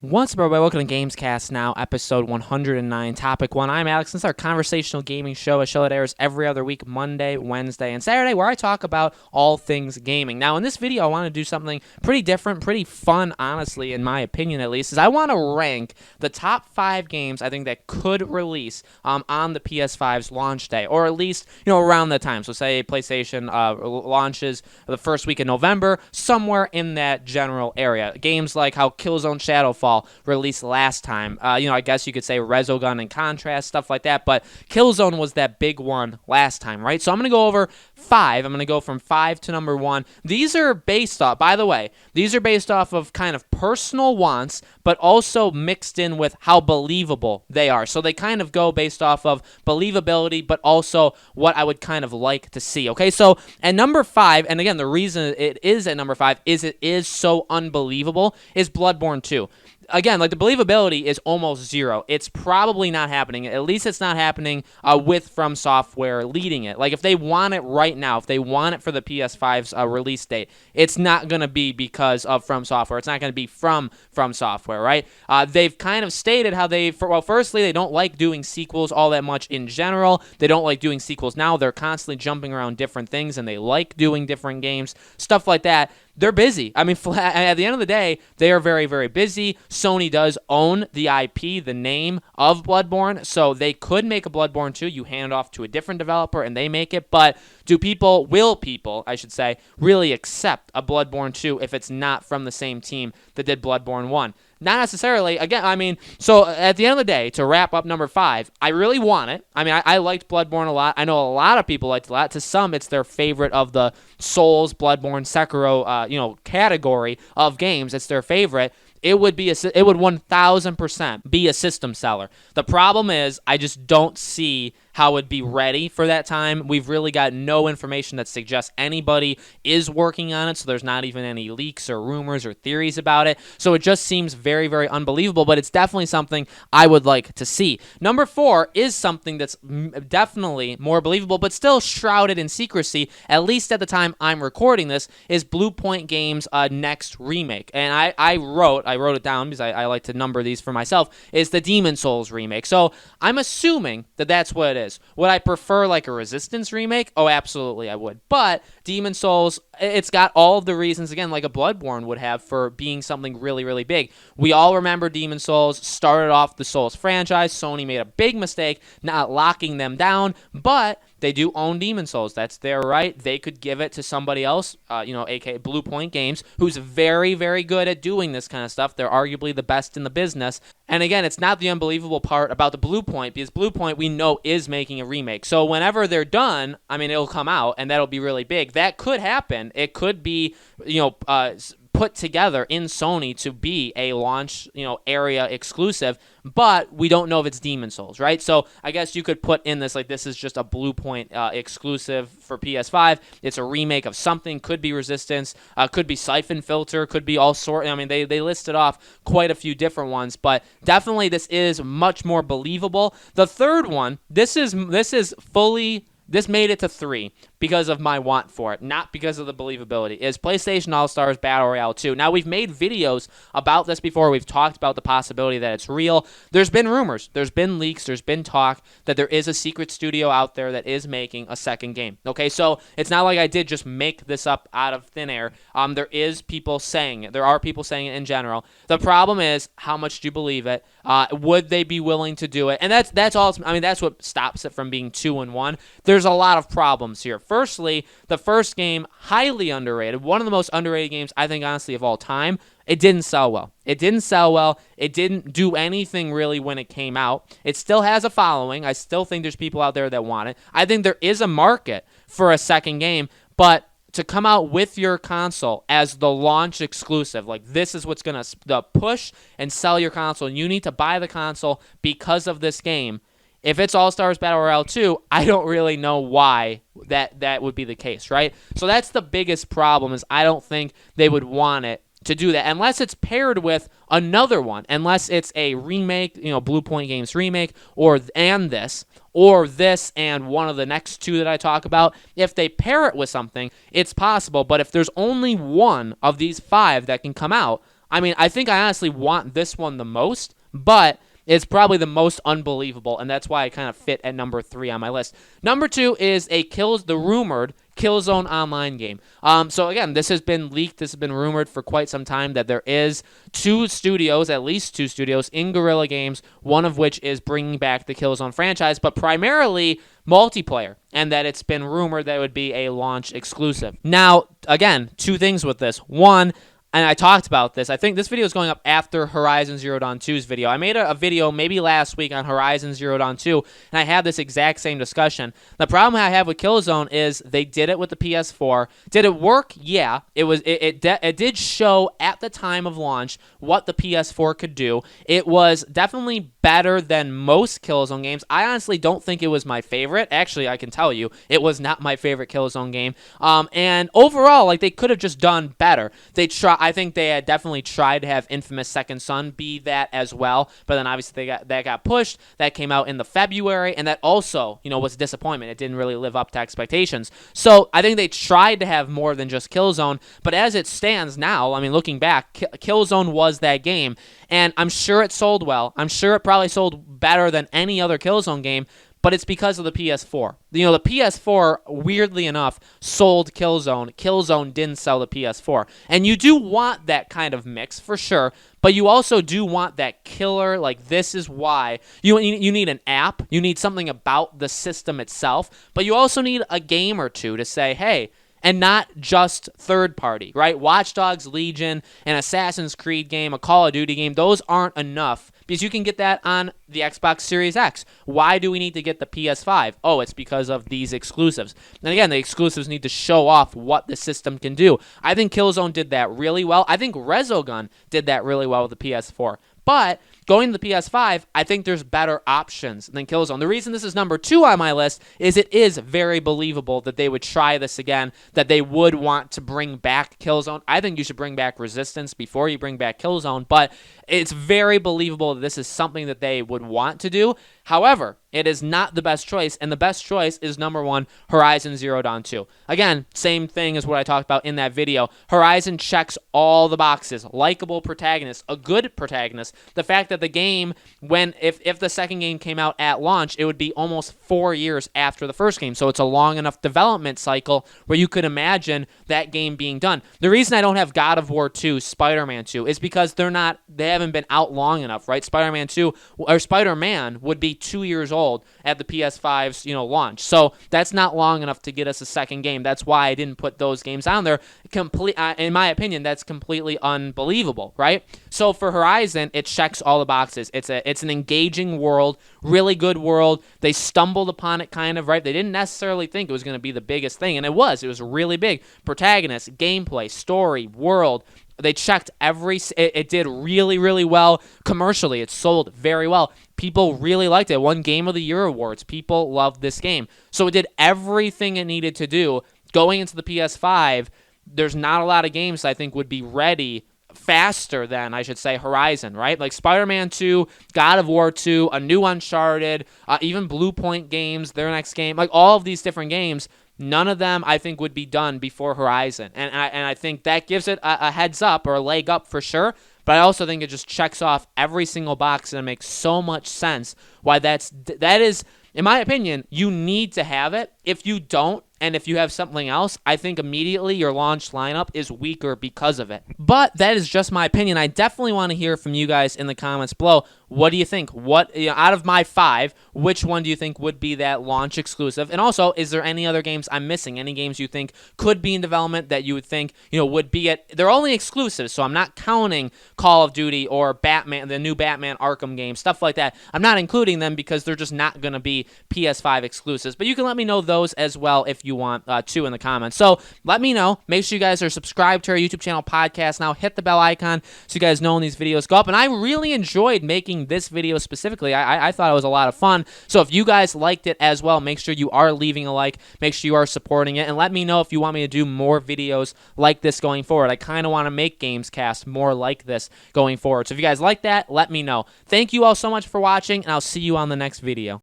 What's up, everybody? Welcome to Gamescast now, episode 109, topic 1. I'm Alex. This is our conversational gaming show, a show that airs every other week, Monday, Wednesday, and Saturday, where I talk about all things gaming. Now, in this video, I want to do something pretty different, pretty fun, honestly, in my opinion at least, is I want to rank the top 5 games I think that could release on the PS5's launch day, or at least, around that time. So say PlayStation launches the first week of November, somewhere in that general area. Games like how Killzone Shadowfall released last time. I guess you could say Resogun and Contrast, stuff like that, but Killzone was that big one last time, right? So I'm going to go over 5. I'm going to go from 5 to number 1. These are based off, by the way, these are based off of kind of personal wants, but also mixed in with how believable they are. So they kind of go based off of believability, but also what I would kind of like to see. Okay, so at number 5, and again, the reason it is at number 5 is it is so unbelievable, is Bloodborne 2. Again, like the believability is almost zero. It's probably not happening. At least it's not happening with From Software leading it. Like if they want it right now, if they want it for the PS5's release date, it's not going to be because of From Software. It's not going to be from Software, right? They've kind of stated how firstly, they don't like doing sequels all that much in general. They don't like doing sequels now. They're constantly jumping around different things, and they like doing different games, stuff like that. They're busy. I mean, at the end of the day, they are very, very busy. Sony does own the IP, the name of Bloodborne, so they could make a Bloodborne 2. You hand it off to a different developer, and they make it. But will people, I should say, really accept a Bloodborne 2 if it's not from the same team that did Bloodborne 1? Not necessarily. Again, I mean, so at the end of the day, to wrap up number 5, I really want it. I mean, I liked Bloodborne a lot. I know a lot of people liked it a lot. To some, it's their favorite of the Souls, Bloodborne, Sekiro, category of games. It's their favorite. It would 1000% be a system seller. The problem is I just don't see how it'd be ready for that time. We've really got no information that suggests anybody is working on it, so there's not even any leaks or rumors or theories about it. So it just seems very, very unbelievable, but it's definitely something I would like to see. Number 4 is something that's definitely more believable, but still shrouded in secrecy, at least at the time I'm recording this, is Blue Point Games' next remake. And I wrote it down because I like to number these for myself, is the Demon Souls remake. So I'm assuming that that's what it is. Would I prefer like a Resistance remake? Oh, absolutely I would. But Demon Souls, it's got all of the reasons, again, like a Bloodborne would have for being something really, really big. We all remember Demon Souls started off the Souls franchise. Sony made a big mistake not locking them down, but they do own Demon Souls. That's their right. They could give it to somebody else, aka Blue Point Games, who's very, very good at doing this kind of stuff. They're arguably the best in the business. And again, it's not the unbelievable part about the Blue Point, because Blue Point, we know, is making a remake. So whenever they're done, I mean, it'll come out, and that'll be really big. That could happen. It could be, put together in Sony to be a launch, area exclusive, but we don't know if it's Demon Souls, right? So I guess you could put in this, like, this is just a Blue Point exclusive for PS5. It's a remake of something. Could be Resistance, could be Siphon Filter, could be all sort. I mean, they listed off quite a few different ones, but definitely this is much more believable. The third one, this made it to 3 because of my want for it, not because of the believability, is PlayStation All-Stars Battle Royale 2. Now, we've made videos about this before. We've talked about the possibility that it's real. There's been rumors. There's been leaks. There's been talk that there is a secret studio out there that is making a second game. Okay, so it's not like I did just make this up out of thin air. There is people saying it. There are people saying it in general. The problem is, how much do you believe it? Would they be willing to do it? And that's all. I mean, that's what stops it from being 2-1. There's a lot of problems here. Firstly, the first game, highly underrated. One of the most underrated games, I think, honestly, of all time. It didn't sell well. It didn't do anything really when it came out. It still has a following. I still think there's people out there that want it. I think there is a market for a second game, but to come out with your console as the launch exclusive, like this is what's going to push and sell your console, and you need to buy the console because of this game. If it's All-Stars Battle Royale 2, I don't really know why that would be the case, right? So that's the biggest problem, is I don't think they would want it to do that unless it's paired with another one, unless it's a remake, Blue Point Games remake, or this and one of the next 2 that I talk about. If they pair it with something, it's possible, but if there's only one of these 5 that can come out, I mean, I think I honestly want this one the most, but it's probably the most unbelievable, and that's why I kind of fit at number 3 on my list. Number 2 is the rumored Killzone Online game. So again, this has been leaked, this has been rumored for quite some time that there is at least two studios in Guerrilla Games, one of which is bringing back the Killzone franchise, but primarily multiplayer, and that it's been rumored that it would be a launch exclusive. Now, again, two things with this. One, and I talked about this. I think this video is going up after Horizon Zero Dawn 2's video. I made a video maybe last week on Horizon Zero Dawn 2, and I had this exact same discussion. The problem I have with Killzone is they did it with the PS4. Did it work? Yeah. It did show at the time of launch what the PS4 could do. It was definitely better than most Killzone games. I honestly don't think it was my favorite. Actually, I can tell you, it was not my favorite Killzone game. And overall, like, they could have just done better. I think they had definitely tried to have Infamous Second Son be that as well, but then obviously that got pushed. That came out in the February, and that also, was a disappointment. It didn't really live up to expectations. So I think they tried to have more than just Killzone, but as it stands now, I mean, looking back, Killzone was that game, and I'm sure it sold well. I'm sure it probably sold better than any other Killzone game, but it's because of the PS4. The PS4, weirdly enough, sold Killzone. Killzone didn't sell the PS4. And you do want that kind of mix, for sure, but you also do want that killer, like, this is why. You need an app. You need something about the system itself, but you also need a game or two to say, hey, and not just third party, right? Watch Dogs Legion, an Assassin's Creed game, a Call of Duty game, those aren't enough because you can get that on the Xbox Series X. Why do we need to get the PS5? Oh, it's because of these exclusives. And again, the exclusives need to show off what the system can do. I think Killzone did that really well. I think Resogun did that really well with the PS4. But going to the PS5, I think there's better options than Killzone. The reason this is number 2 on my list is it is very believable that they would try this again, that they would want to bring back Killzone. I think you should bring back Resistance before you bring back Killzone, but it's very believable that this is something that they would want to do. However, it is not the best choice, and the best choice is number 1, Horizon Zero Dawn 2. Again, same thing as what I talked about in that video. Horizon checks all the boxes. Likeable protagonist, a good protagonist. The fact that the game, if the second game came out at launch, it would be almost 4 years after the first game, so it's a long enough development cycle where you could imagine that game being done. The reason I don't have God of War 2, Spider-Man 2, is because they haven't been out long enough, right? Spider-Man would be 2 years old at the PS5's launch, so that's not long enough to get us a second game. That's why I didn't put those games on there. In my opinion, that's completely unbelievable, right? So for Horizon, it checks all the boxes. It's an engaging world, really good world. They stumbled upon it kind of, right? They didn't necessarily think it was going to be the biggest thing, and it was really big. Protagonist, gameplay, story, world. They checked it did really, really well commercially. It sold very well. People really liked it. It won Game of the Year awards. People loved this game. So it did everything it needed to do. Going into the PS5, there's not a lot of games I think would be ready faster than, I should say, Horizon, right? Like Spider-Man 2, God of War 2, a new Uncharted, even Blue Point Games, their next game, like all of these different games, none of them, I think, would be done before Horizon. And I think that gives it a heads up or a leg up for sure. But I also think it just checks off every single box, and it makes so much sense why that is, in my opinion, you need to have it. If you don't, and if you have something else, I think immediately your launch lineup is weaker because of it. But that is just my opinion. I definitely want to hear from you guys in the comments below. What do you think? Out of my 5, which one do you think would be that launch exclusive? And also, is there any other games I'm missing? Any games you think could be in development that you would think, would be they're only exclusives, so I'm not counting Call of Duty or Batman, the new Batman Arkham game, stuff like that. I'm not including them because they're just not going to be PS5 exclusives. But you can let me know those as well if you want to in the comments. So let me know. Make sure you guys are subscribed to our YouTube channel podcast now. Hit the bell icon so you guys know when these videos go up. And I really enjoyed making this video specifically. I thought it was a lot of fun. So if you guys liked it as well, make sure you are leaving a like. Make sure you are supporting it. And let me know if you want me to do more videos like this going forward. I kind of want to make Gamescast more like this going forward. So if you guys like that, let me know. Thank you all so much for watching, and I'll see you on the next video.